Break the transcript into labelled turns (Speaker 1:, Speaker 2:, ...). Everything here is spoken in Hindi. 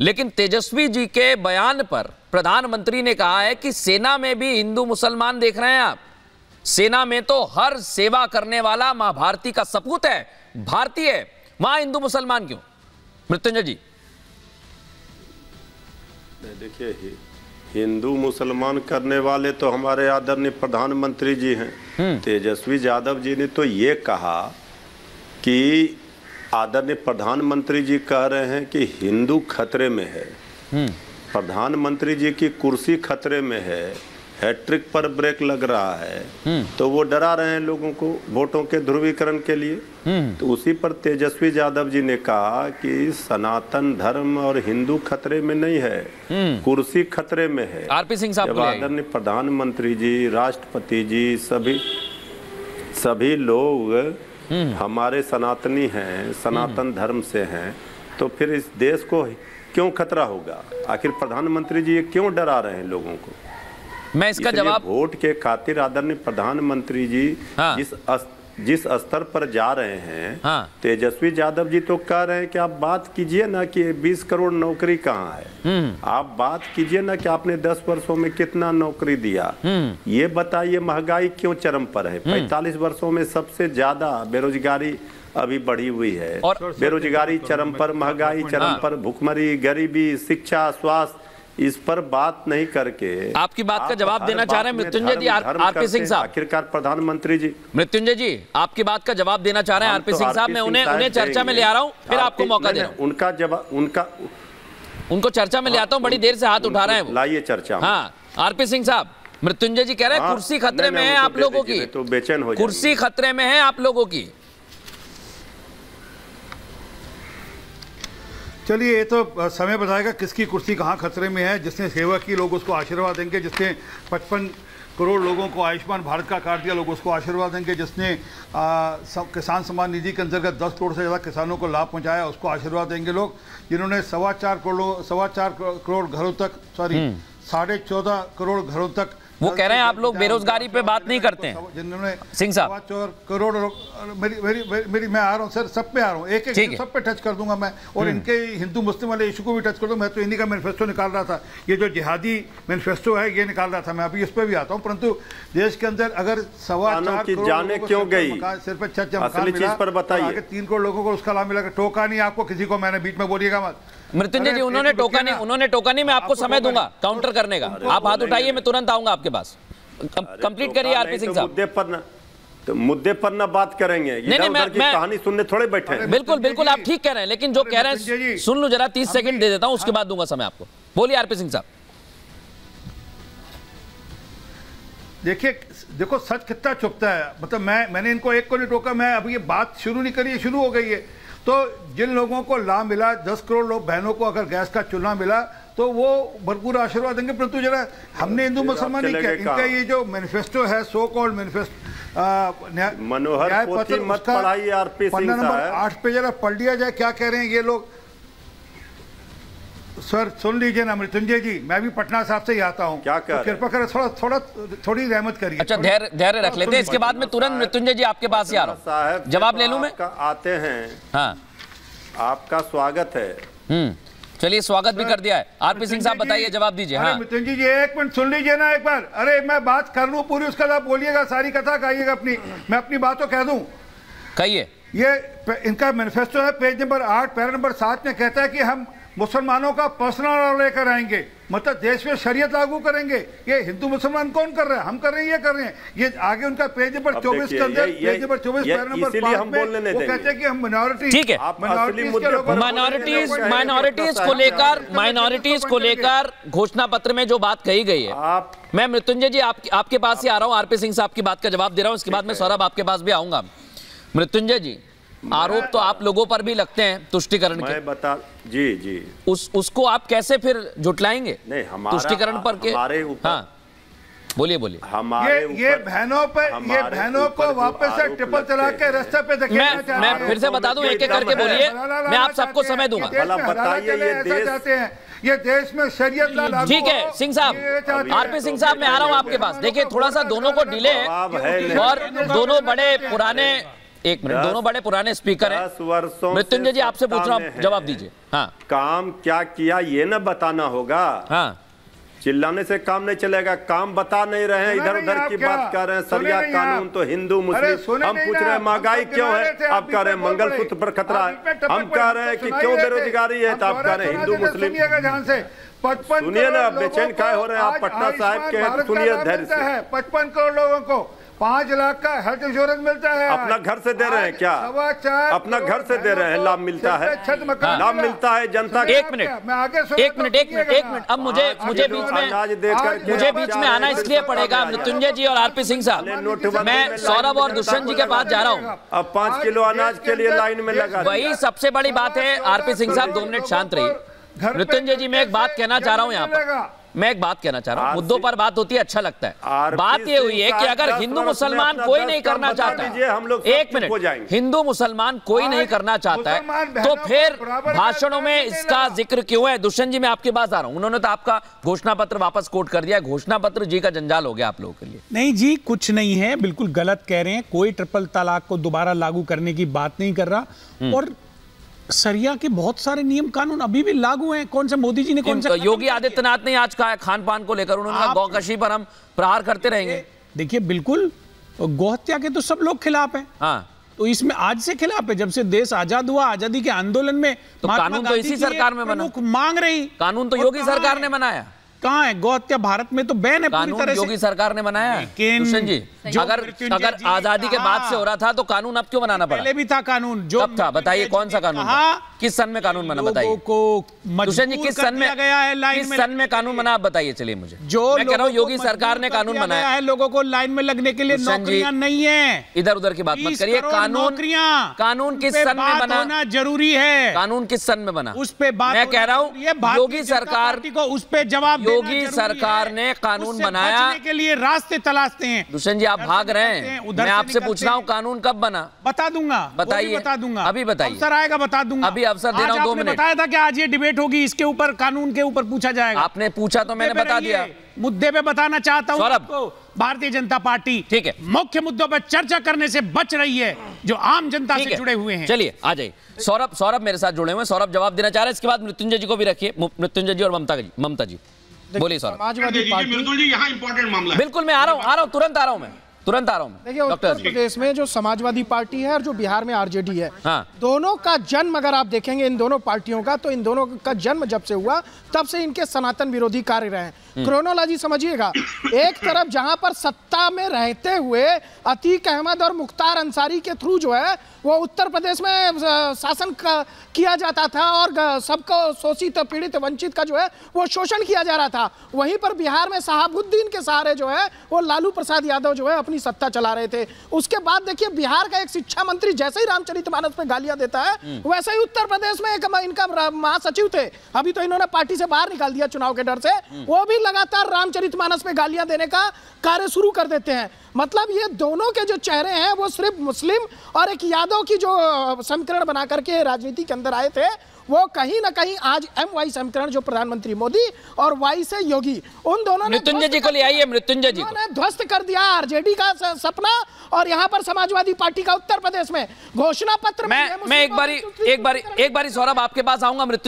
Speaker 1: लेकिन तेजस्वी जी के बयान पर प्रधानमंत्री ने कहा है कि सेना में भी हिंदू मुसलमान देख रहे हैं आप। सेना में तो हर सेवा करने वाला मां भारती का सपूत है, भारतीय है, वहां हिंदू मुसलमान क्यों? मृत्युंजय जी
Speaker 2: देखिए, हिंदू मुसलमान करने वाले तो हमारे आदरणीय प्रधानमंत्री जी हैं। तेजस्वी यादव जी ने तो ये कहा कि आदरणीय प्रधानमंत्री जी कह रहे हैं कि हिंदू खतरे में है, प्रधानमंत्री जी की कुर्सी खतरे में है, हैट्रिक पर ब्रेक लग रहा है, तो वो डरा रहे हैं लोगों को वोटों के ध्रुवीकरण के लिए। तो उसी पर तेजस्वी यादव जी ने कहा कि सनातन धर्म और हिंदू खतरे में नहीं है, कुर्सी खतरे में है।
Speaker 1: आरपी सिंह साहब,
Speaker 2: जब आदरणीय प्रधानमंत्री जी, राष्ट्रपति जी, सभी लोग हमारे सनातनी हैं, सनातन धर्म से हैं, तो फिर इस देश को क्यों खतरा होगा? आखिर प्रधानमंत्री जी ये क्यों डरा रहे हैं लोगों को?
Speaker 1: मैं इसका जवाब,
Speaker 2: वोट के खातिर आदरणीय प्रधानमंत्री जी जिस स्तर पर जा रहे हैं, तेजस्वी यादव जी तो कह रहे हैं कि आप बात कीजिए ना कि 20 करोड़ नौकरी कहाँ है, आप बात कीजिए ना कि आपने 10 वर्षों में कितना नौकरी दिया, ये बताइए। महंगाई क्यों चरम पर है? 45 वर्षों में सबसे ज्यादा बेरोजगारी अभी बढ़ी हुई है, और बेरोजगारी चरम पर, महंगाई चरम पर, भुखमरी, गरीबी, शिक्षा, स्वास्थ्य, इस पर बात नहीं करके
Speaker 1: आपकी बात का जवाब देना चाह रहे हैं मृत्युंजय जी। आरपी सिंह साहब,
Speaker 2: आखिरकार प्रधानमान जी,
Speaker 1: मृत्युंजय जी आपकी बात का जवाब देना चाह रहे हैं आरपी सिंह साहब। मैं उन्हें चर्चा में ले आ रहा हूं, फिर आपको मौका दे रहा हूं।
Speaker 2: उनका जवाब,
Speaker 1: उनको चर्चा में ले आता हूं, बड़ी देर से हाथ उठा रहे हैं वो।
Speaker 2: लाइए चर्चा।
Speaker 1: हाँ, आरपी सिंह साहब, मृत्युंजय जी कह रहे हैं कुर्सी खतरे में है आप लोगों की,
Speaker 2: तो बेचैन हो,
Speaker 1: कुर्सी खतरे में है आप लोगों की।
Speaker 3: चलिए, ये तो समय बताएगा किसकी कुर्सी कहाँ खतरे में है। जिसने सेवा की लोग उसको आशीर्वाद देंगे, जिसने 55 करोड़ लोगों को आयुष्मान भारत का कार्ड दिया लोग उसको आशीर्वाद देंगे, जिसने किसान सम्मान निधि के अंतर्गत 10 करोड़ से ज़्यादा किसानों को लाभ पहुंचाया उसको आशीर्वाद देंगे लोग, जिन्होंने 4.25 करोड़ घरों तक, सॉरी 14.5 करोड़ घरों तक।
Speaker 1: वो कह रहे हैं आप लोग बेरोजगारी पे बात नहीं करते हैं
Speaker 3: जिन्होंने
Speaker 1: सिंह साहब।
Speaker 3: 4 करोड़, मेरी मैं आ रहा हूँ सर, सब पे आ रहा हूँ, एक सब पे टच कर दूंगा मैं, और इनके हिंदू मुस्लिम वाले इशू को भी टच कर दूंगा। मैं तो इन्हीं का मैनिफेस्टो निकाल रहा था, ये जो जिहादी मैनिफेस्टो है ये निकाल रहा था मैं, अभी इस पर भी आता हूँ। परंतु देश के अंदर अगर 4.25 करोड़
Speaker 2: जाने क्यों गई
Speaker 3: सिर पर आगे 3 करोड़ लोगों को उसका लाभ मिला, टोका नहीं आपको किसी को, मैंने बीच में बोलिएगा मत।
Speaker 1: मृत्युंजय जी उन्होंने टोका नहीं, मैं आपको समय दूंगा काउंटर करने का। आप हाथ उठाइए, मैं तुरंत आऊंगा आपके पास। कंप्लीट करिए आरपी सिंह साहब।
Speaker 2: मुद्दे पर ना बात करेंगे, मैं कहानी सुनने थोड़े बैठे हैं।
Speaker 1: बिल्कुल आप ठीक कह रहे हैं, लेकिन जो कह रहे हैं सुन लो जरा, 30 सेकंड दे देता हूं, उसके बाद दूंगा समय आपको। बोलिए आरपी सिंह साहब।
Speaker 3: देखो सच कितना चुपता है, मतलब मैंने इनको एक को नहीं टोका, मैं अभी ये बात शुरू नहीं करी, शुरू हो गई है। तो जिन लोगों को लाभ मिला, 10 करोड़ लोग बहनों को अगर गैस का चूल्हा मिला तो वो भरपूर आशीर्वाद देंगे। परंतु जरा हमने हिंदू मुसलमान नहीं किया, इनका ये जो मैनिफेस्टो है, सो कॉल्ड मैनिफेस्टो,
Speaker 2: मनोहर पोथी मत पढ़ाइए आरपी सिंह साहब,
Speaker 3: नंबर 8 पे जरा पढ़ लिया जाए क्या कह रहे हैं ये लोग। सर सुन लीजिए ना मृत्युंजय जी, मैं भी पटना साहब से ही आता हूँ, कृपा कर थोड़ी रहमत करिए।
Speaker 1: अच्छा, धैर्य रख लेते हैं, इसके बाद में तुरंत मृत्युंजय जी आपके पास ही आ रहा हूँ, जवाब ले लूं मैं।
Speaker 2: आते हैं,
Speaker 1: हाँ
Speaker 2: आपका स्वागत है।
Speaker 1: चलिए, स्वागत भी कर दिया है। आरपी सिंह साहब बताइए, जवाब दीजिए। हाँ
Speaker 3: मृत्युंजय जी एक मिनट सुन लीजिए ना एक बार। अरे मैं बात कर लूं पूरी, उसके बाद बोलिएगा, सारी कथा कहिएगा अपनी, मैं अपनी बात तो कह दूं।
Speaker 1: कहिए। ये
Speaker 3: इनका मैनिफेस्टो है, पेज नंबर 8 पैरा नंबर 7 में कहता है कि हम मुसलमानों का पर्सनल लॉ लेकर आएंगे, मतलब देश में शरीयत लागू करेंगे। ये हिंदू मुसलमान कौन कर रहा है? हम कर रहे हैं, ये कर रहे हैं। ये आगे उनका पेज नंबर 24 के अंदर, पेज नंबर 24 पैरा नंबर 5 में वो कहते हैं कि हम माइनॉरिटी,
Speaker 1: ठीक है, माइनॉरिटीज को लेकर घोषणा पत्र में जो बात कही गई है, मैं मृत्युंजय जी आपके पास ही आ रहा हूं, आरपी सिंह साहब की बात का जवाब दे रहा हूं, इसके बाद में सौरभ आपके पास भी आऊंगा। मृत्युंजय जी, आरोप तो आप लोगों पर भी लगते हैं तुष्टिकरण के,
Speaker 2: बता जी
Speaker 1: उसको आप कैसे फिर जुटलाएंगे?
Speaker 2: नहीं,
Speaker 1: तुष्टिकरण पर के
Speaker 2: हमारे ऊपर,
Speaker 1: हाँ बोलिए।
Speaker 3: हमारे ये बहनों को वापस से ट्रिपल तलाक के रास्ते पे धकेलना चाहते हैं।
Speaker 1: मैं फिर से बता दूं, एक एक करके बोलिए, मैं आप सबको समय दूंगा।
Speaker 3: ये देश में शरीयत लागू,
Speaker 1: ठीक है सिंह साहब, आरपी सिंह साहब, मैं आ रहा हूं आपके पास। देखिए थोड़ा सा दोनों को डिले है, और दोनों बड़े पुराने एक मिनट, दोनों बड़े पुराने स्पीकर हैं।
Speaker 2: 10 वर्षों
Speaker 1: मृत्युंजय जी आपसे पूछ रहा हूं, जवाब दीजिए। हाँ,
Speaker 2: काम क्या किया ये ना बताना होगा।
Speaker 1: हाँ,
Speaker 2: चिल्लाने से काम नहीं चलेगा। काम बता नहीं रहे हैं, इधर उधर की बात कर रहे हैं। सरिया कानून तो हिंदू मुस्लिम, हम पूछ रहे हैं महंगाई क्यों है, आप कह रहे हैं मंगलसूत्र पर खतरा है। हम कह रहे हैं कि क्यों बेरोजगारी है, तो आप कह रहे हैं हिंदू मुस्लिम। सुनिए ना, बेचैन काय हो रहे हैं आप, पटना साहिब के हैं, सुनिए धैर्य से।
Speaker 3: 55 करोड़ लोगों को 5 लाख का हेल्थ इंश्योरेंस मिलता है।
Speaker 2: अपना घर से दे रहे हैं क्या? अपना घर से दे रहे हैं, लाभ मिलता है, लाभ मिलता है जनता को।
Speaker 1: एक मिनट, अब मुझे बीच में आना इसलिए पड़ेगा। मृत्युंजय जी और आरपी सिंह साहब, मैं सौरभ और दुष्यंत जी के पास जा रहा हूँ।
Speaker 2: अब 5 किलो अनाज के लिए लाइन में लगा,
Speaker 1: वही सबसे बड़ी बात है। आरपी सिंह साहब 2 मिनट शांत रहिए। मृत्युंजय जी, मैं एक बात कहना चाह रहा हूँ, यहाँ पर मैं एक बात कहना चाह रहा हूं। मुद्दों पर बात होती है, अच्छा लगता है। बात ये हुई है कि अगर हिंदू मुसलमान कोई नहीं करना चाहता, एक मिनट, हिंदू मुसलमान कोई नहीं करना चाहता है, तो फिर भाषणों में इसका जिक्र क्यों है? दुष्यंत जी, मैं आपके पास आ रहा हूं। उन्होंने तो आपका घोषणा पत्र वापस कोट कर दिया। घोषणा पत्र जी का जंजाल हो गया आप लोगों के लिए।
Speaker 4: नहीं जी, कुछ नहीं है, बिल्कुल गलत कह रहे हैं। कोई ट्रिपल तलाक को दोबारा लागू करने की बात नहीं कर रहा। और सरिया के बहुत सारे नियम कानून अभी भी लागू हैं। कौन सा मोदी जी ने कौन सा?
Speaker 1: योगी आदित्यनाथ ने आज कहा है खान पान को लेकर, उन्होंने कहा गौकशी पर हम प्रहार करते रहेंगे।
Speaker 4: देखिए, बिल्कुल गौहत्या के तो सब लोग खिलाफ हैं।
Speaker 1: हाँ,
Speaker 4: तो इसमें आज से खिलाफ है, जब से देश आजाद हुआ, आजादी के आंदोलन में
Speaker 1: तो कानून तो इसी सरकार में बना,
Speaker 4: मांग रही।
Speaker 1: कानून तो योगी सरकार ने बनाया।
Speaker 4: कहाँ है गौहत्या? भारत में तो बैन है पूरी तरह से।
Speaker 1: योगी सरकार ने बनाया है। दुष्यंत जी, अगर आजादी के बाद से हो रहा था तो कानून अब क्यों बनाना पड़ा?
Speaker 4: पहले भी था कानून। जो
Speaker 1: कब था बताइए, कौन सा कानून? किस सन में कानून बना बताइए? दुष्यंत जी, किस सन में कानून बना आप बताइए। चलिए, मुझे मैं कह रहा हूँ योगी सरकार ने कानून बनाया है।
Speaker 4: लोगों को लाइन में लगने के लिए नौकरियां नहीं है।
Speaker 1: इधर उधर की बात मत करिए। कानून किस सन में बना?
Speaker 4: जरूरी है।
Speaker 1: कानून किस सन में बना
Speaker 4: उस पे बात।
Speaker 1: मैं कह रहा हूँ योगी सरकार
Speaker 4: को उस पे जवाब।
Speaker 1: योगी सरकार ने कानून बनाया
Speaker 4: के लिए रास्ते तलाशते हैं।
Speaker 1: दुष्यंत जी, आप भाग रहे हैं। मैं आपसे पूछ रहा हूँ कानून कब बना?
Speaker 4: बता दूंगा,
Speaker 1: बताइए।
Speaker 4: बता दूंगा,
Speaker 1: अभी बताइए।
Speaker 4: अवसर आएगा बता दूंगा।
Speaker 1: अभी अवसर दे रहा हूँ, 2 मिनट।
Speaker 4: बताया था कि आज ये डिबेट होगी, इसके ऊपर, कानून के ऊपर पूछा जाएगा।
Speaker 1: आपने पूछा तो मैंने बता दिया।
Speaker 4: मुद्दे पे बताना चाहता हूँ आपको, भारतीय जनता पार्टी
Speaker 1: ठीक है
Speaker 4: मुख्य मुद्दों पर चर्चा करने से बच रही है, जो आम जनता से जुड़े हुए हैं।
Speaker 1: चलिए आ जाइए। सौरभ मेरे साथ जुड़े हुए हैं। सौरभ जवाब देना चाह रहे हैं। इसके बाद मृत्युंजय जी को भी रखिए। मृत्युंजय जी और ममता जी बोलिए। सौरभ,
Speaker 5: समाजवादी पार्टी, यहाँ इंपॉर्टेंट मामला है।
Speaker 1: बिल्कुल, मैं आ रहा हूँ, तुरंत आ रहा हूँ मैं।
Speaker 5: देखिए, उत्तर प्रदेश में जो समाजवादी पार्टी है और जो बिहार में आरजेडी है, दोनों का जन्म अगर आप देखेंगे इन दोनों पार्टियों का, तो इन दोनों का जन्म जब से हुआ तब से इनके सनातन विरोधी कार्य रहे हैं। क्रोनोलॉजी समझिएगा। एक तरफ जहां पर सत्ता में रहते हुए अतीक अहमद और मुख्तार अंसारी के थ्रू जो है वो उत्तर प्रदेश में शासन किया जाता था और सबको शोषित, पीड़ित, वंचित का जो है वो शोषण किया जा रहा था। वहीं पर बिहार में शहाबुद्दीन के सहारे जो है वो लालू प्रसाद यादव जो है अपनी सत्ता चला रहे थे। उसके बाद देखिए, बिहार का एक शिक्षा मंत्री जैसे ही रामचरितमानस पे गालियां देता है, वैसे ही उत्तर प्रदेश में एक इनका महासचिव थे, अभी तो इन्होंने पार्टी से बाहर निकाल दिया चुनाव के डर से, वो भी लगातार रामचरितमानस पे गालियां देने का कार्य शुरू कर देते हैं। मतलब ये दोनों के जो चेहरे हैं वो सिर्फ मुस्लिम और एक यादव की जो समीकरण बना करके राजनीति के अंदर आए थे, वो कहीं ना कहीं आज MY समीकरण जो प्रधानमंत्री मोदी और Y से योगी, उन दोनों ने
Speaker 1: मृत्युंजय जी को ले आइए। मृत्युंजय जी ने
Speaker 5: ध्वस्त कर दिया आरजेडी का सपना और यहाँ पर समाजवादी पार्टी का उत्तर प्रदेश में घोषणा पत्र।
Speaker 1: मैं एक बारी सौरभ आपके पास आऊंगा। मृत्युंजय